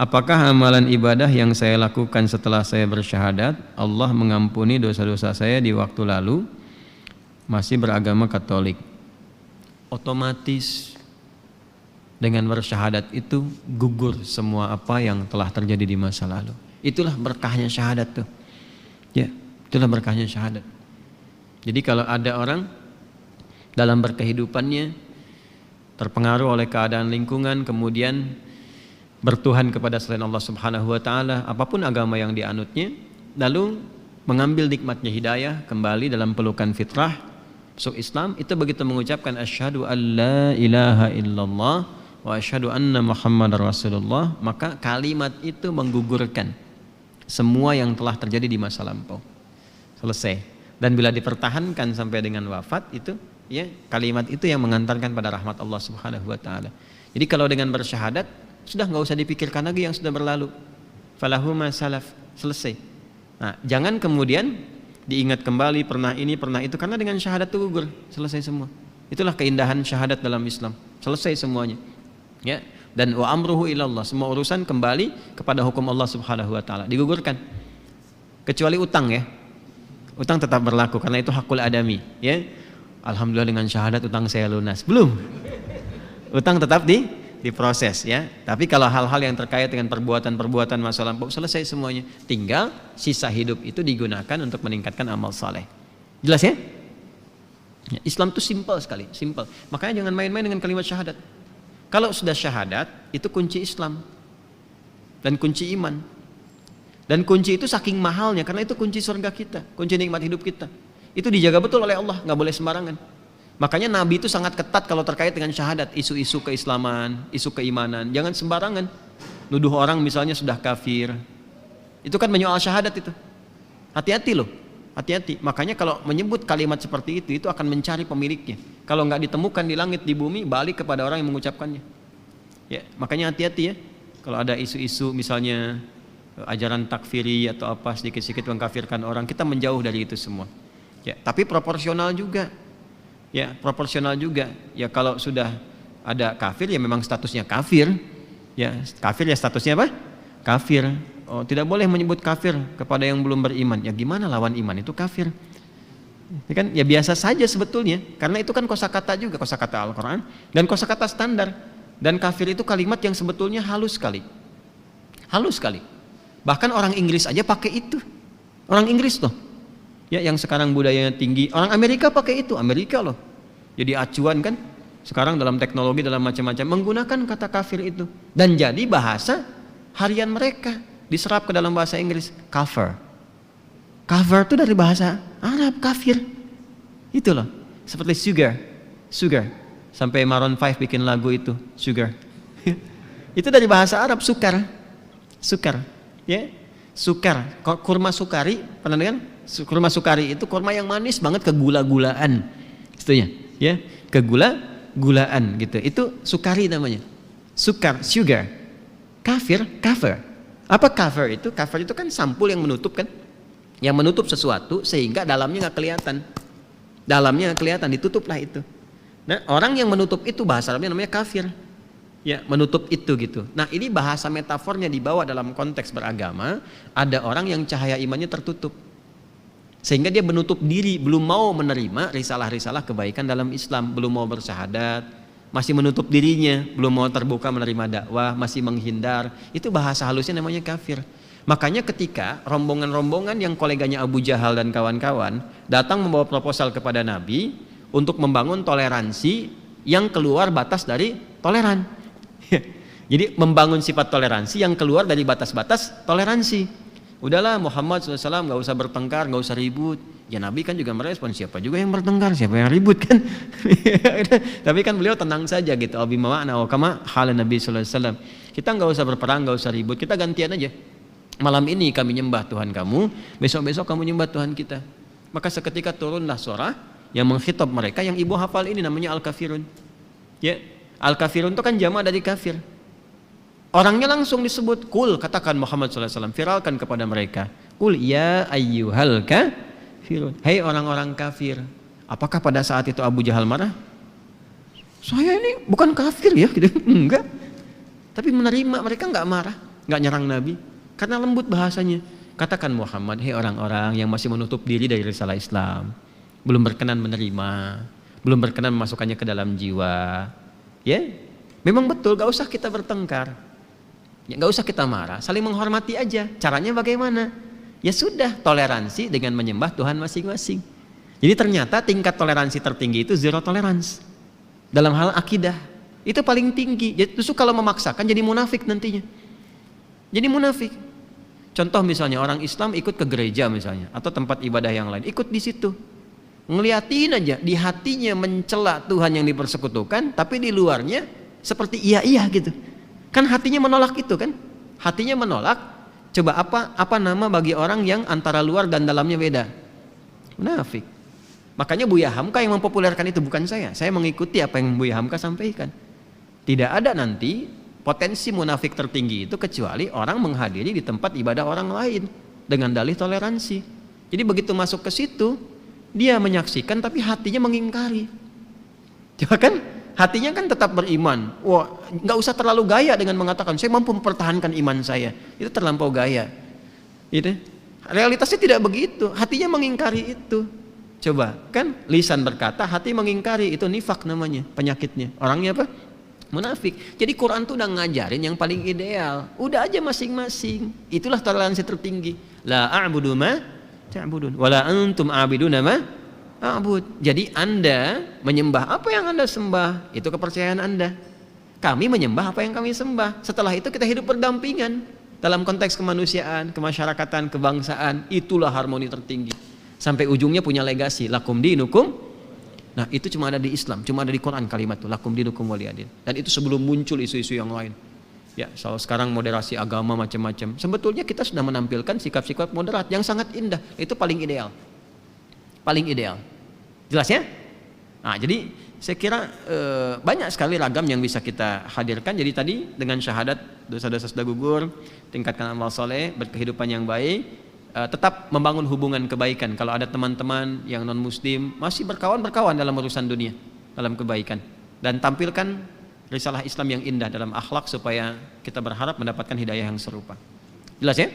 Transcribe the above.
apakah amalan ibadah yang saya lakukan setelah saya bersyahadat Allah mengampuni dosa-dosa saya di waktu lalu masih beragama Katolik? Otomatis dengan bersyahadat itu gugur semua apa yang telah terjadi di masa lalu. Itulah berkahnya syahadat tuh. Ya, itulah berkahnya syahadat. Jadi kalau ada orang dalam berkehidupannya terpengaruh oleh keadaan lingkungan, kemudian bertuhan kepada selain Allah Subhanahu wa taala, apapun agama yang dianutnya, lalu mengambil nikmatnya hidayah kembali dalam pelukan fitrah masuk Islam, itu begitu mengucapkan asyhadu alla ilaha illallah wa asyhadu anna muhammadar rasulullah, maka kalimat itu menggugurkan semua yang telah terjadi di masa lampau. Selesai. Dan bila dipertahankan sampai dengan wafat, itu ya kalimat itu yang mengantarkan pada rahmat Allah Subhanahu wa taala. Jadi kalau dengan bersyahadat sudah nggak usah dipikirkan lagi yang sudah berlalu. Falahu ma salaf, selesai. Nah, jangan kemudian diingat kembali pernah ini pernah itu, karena dengan syahadat itu gugur, selesai semua. Itulah keindahan syahadat dalam Islam, selesai semuanya. Ya, dan wa amruhu ilallah, semua urusan kembali kepada hukum Allah Subhanahu wa taala, digugurkan. Kecuali utang ya. Utang tetap berlaku karena itu hakul adami, ya. Alhamdulillah dengan syahadat utang saya lunas. Belum. Utang tetap diproses ya. Tapi kalau hal-hal yang terkait dengan perbuatan-perbuatan masa lampau selesai semuanya. Tinggal sisa hidup itu digunakan untuk meningkatkan amal saleh. Jelas ya? Ya, Islam itu simpel sekali, simpel. Makanya jangan main-main dengan kalimat syahadat. Kalau sudah syahadat, itu kunci Islam dan kunci iman. Dan kunci itu saking mahalnya, karena itu kunci surga kita, kunci nikmat hidup kita. Itu dijaga betul oleh Allah, nggak boleh sembarangan. Makanya Nabi itu sangat ketat kalau terkait dengan syahadat, isu-isu keislaman, isu keimanan. Jangan sembarangan. Nuduh orang misalnya sudah kafir, itu kan menyoal syahadat itu. Hati-hati loh, hati-hati. Makanya kalau menyebut kalimat seperti itu akan mencari pemiliknya. Kalau nggak ditemukan di langit di bumi, balik kepada orang yang mengucapkannya. Ya, makanya hati-hati ya. Kalau ada isu-isu misalnya ajaran takfiri atau apa sedikit-sedikit mengkafirkan orang, kita menjauh dari itu semua. Ya, tapi proporsional juga. Ya, proporsional juga. Ya, kalau sudah ada kafir ya memang statusnya kafir. Ya, kafir ya statusnya apa? Kafir. Oh, tidak boleh menyebut kafir kepada yang belum beriman. Ya gimana lawan iman itu kafir? Ya kan ya biasa saja sebetulnya. Karena itu kan kosakata juga, kosakata Al-Qur'an dan kosakata standar. Dan kafir itu kalimat yang sebetulnya halus sekali. Halus sekali. Bahkan orang Inggris aja pakai itu. Orang Inggris loh. Ya, yang sekarang budayanya tinggi. Orang Amerika pakai itu. Amerika loh. Jadi acuan kan. Sekarang dalam teknologi, dalam macam-macam menggunakan kata kafir itu. Dan jadi bahasa harian mereka. Diserap ke dalam bahasa Inggris. Cover. Cover itu dari bahasa Arab, kafir. Itu loh. Seperti sugar. Sugar. Sampai Maroon 5 bikin lagu itu. Sugar. Itu dari bahasa Arab, sukar. Sukar. Ya, sukar, kurma sukari, pernah dengar? Kurma sukari itu kurma yang manis banget, kegula-gulaan, itunya, ya, kegula-gulaan gitu. Itu sukari namanya, sukar, sugar. Kafir, cover. Apa cover itu? Cover itu kan sampul yang menutup kan, yang menutup sesuatu sehingga dalamnya nggak kelihatan, dalamnya nggak kelihatan, ditutuplah itu. Nah, orang yang menutup itu bahasa Arabnya namanya kafir. Ya, menutup itu gitu. Nah, ini bahasa metafornya dibawa dalam konteks beragama. Ada orang yang cahaya imannya tertutup, sehingga dia menutup diri, belum mau menerima risalah-risalah kebaikan dalam Islam, belum mau bersyahadat, masih menutup dirinya, belum mau terbuka menerima dakwah, masih menghindar. Itu bahasa halusnya namanya kafir. Makanya ketika rombongan-rombongan yang koleganya Abu Jahal dan kawan-kawan datang membawa proposal kepada Nabi untuk membangun toleransi yang keluar batas dari toleran. Jadi membangun sifat toleransi yang keluar dari batas-batas toleransi. Udahlah Muhammad SAW nggak usah bertengkar, nggak usah ribut. Ya Nabi kan juga merespon, siapa juga yang bertengkar, siapa yang ribut kan. Tapi kan beliau tenang saja gitu. Abimawa'na wa kama halan Nabi SAW. Kita nggak usah berperang, nggak usah ribut, kita gantian aja. Malam ini kami nyembah Tuhan kamu, besok-besok kamu nyembah Tuhan kita. Maka seketika turunlah surah yang mengkhitab mereka, yang ibu hafal ini namanya Al-Kafirun. Ya, Al-Kafirun itu kan jama' dari kafir. Orangnya langsung disebut, kul, katakan Muhammad SAW, viralkan kepada mereka. Kul ya ayyuhal kafirun. Hai orang-orang kafir. Apakah pada saat itu Abu Jahal marah? Saya ini bukan kafir ya, gitu. Enggak. Tapi menerima, mereka enggak marah. nggak nyerang Nabi? Karena lembut bahasanya. Katakan Muhammad, hei orang-orang yang masih menutup diri dari risalah Islam, belum berkenan menerima, belum berkenan memasukkannya ke dalam jiwa. Ya, memang betul, gak usah kita bertengkar, ya, gak usah kita marah, saling menghormati aja. Caranya bagaimana? Ya sudah, toleransi dengan menyembah Tuhan masing-masing. Jadi ternyata tingkat toleransi tertinggi itu zero tolerance dalam hal akidah. Itu paling tinggi. Jadi justru kalau memaksakan jadi munafik nantinya. Jadi munafik. Contoh misalnya orang Islam ikut ke gereja misalnya atau tempat ibadah yang lain, ikut di situ. Ngeliatin aja, di hatinya mencela Tuhan yang dipersekutukan, tapi di luarnya seperti iya gitu. Kan hatinya menolak itu kan? Hatinya menolak. Coba apa nama bagi orang yang antara luar dan dalamnya beda? Munafik. Makanya Buya Hamka yang mempopulerkan itu, bukan saya. Saya mengikuti apa yang Buya Hamka sampaikan. Tidak ada nanti potensi munafik tertinggi itu kecuali orang menghadiri di tempat ibadah orang lain dengan dalih toleransi. Jadi begitu masuk ke situ, dia menyaksikan tapi hatinya mengingkari. Coba kan, hatinya kan tetap beriman. Wah, nggak usah terlalu gaya dengan mengatakan saya mampu mempertahankan iman saya. Itu terlampau gaya. Gitu. Realitasnya tidak begitu. Hatinya mengingkari itu. Coba kan, lisan berkata, hati mengingkari, itu nifak namanya, penyakitnya. Orangnya apa? Munafik. Jadi Quran tuh udah ngajarin yang paling ideal. Udah aja masing-masing. Itulah toleransi tertinggi. La a'budu ma ta'budun wala antum a'biduna ma a'bud. Jadi Anda menyembah apa yang Anda sembah, itu kepercayaan Anda. Kami menyembah apa yang kami sembah. Setelah itu kita hidup berdampingan dalam konteks kemanusiaan, kemasyarakatan, kebangsaan. Itulah harmoni tertinggi. Sampai ujungnya punya legasi, lakum dinukum. Nah itu cuma ada di Islam, cuma ada di Quran kalimat itu, lakum dinukum waliyadin. Dan itu sebelum muncul isu-isu yang lain. Ya, soal sekarang moderasi agama macam-macam. Sebetulnya kita sudah menampilkan sikap-sikap moderat yang sangat indah. Itu paling ideal. Paling ideal. Jelas ya? Nah, jadi saya kira banyak sekali ragam yang bisa kita hadirkan. Jadi tadi dengan syahadat dosa-dosa sudah gugur, tingkatkan amal soleh, berkehidupan yang baik. Tetap membangun hubungan kebaikan. Kalau ada teman-teman yang non muslim masih berkawan dalam urusan dunia, dalam kebaikan, dan tampilkan risalah Islam yang indah dalam akhlak supaya kita berharap mendapatkan hidayah yang serupa. Jelas ya?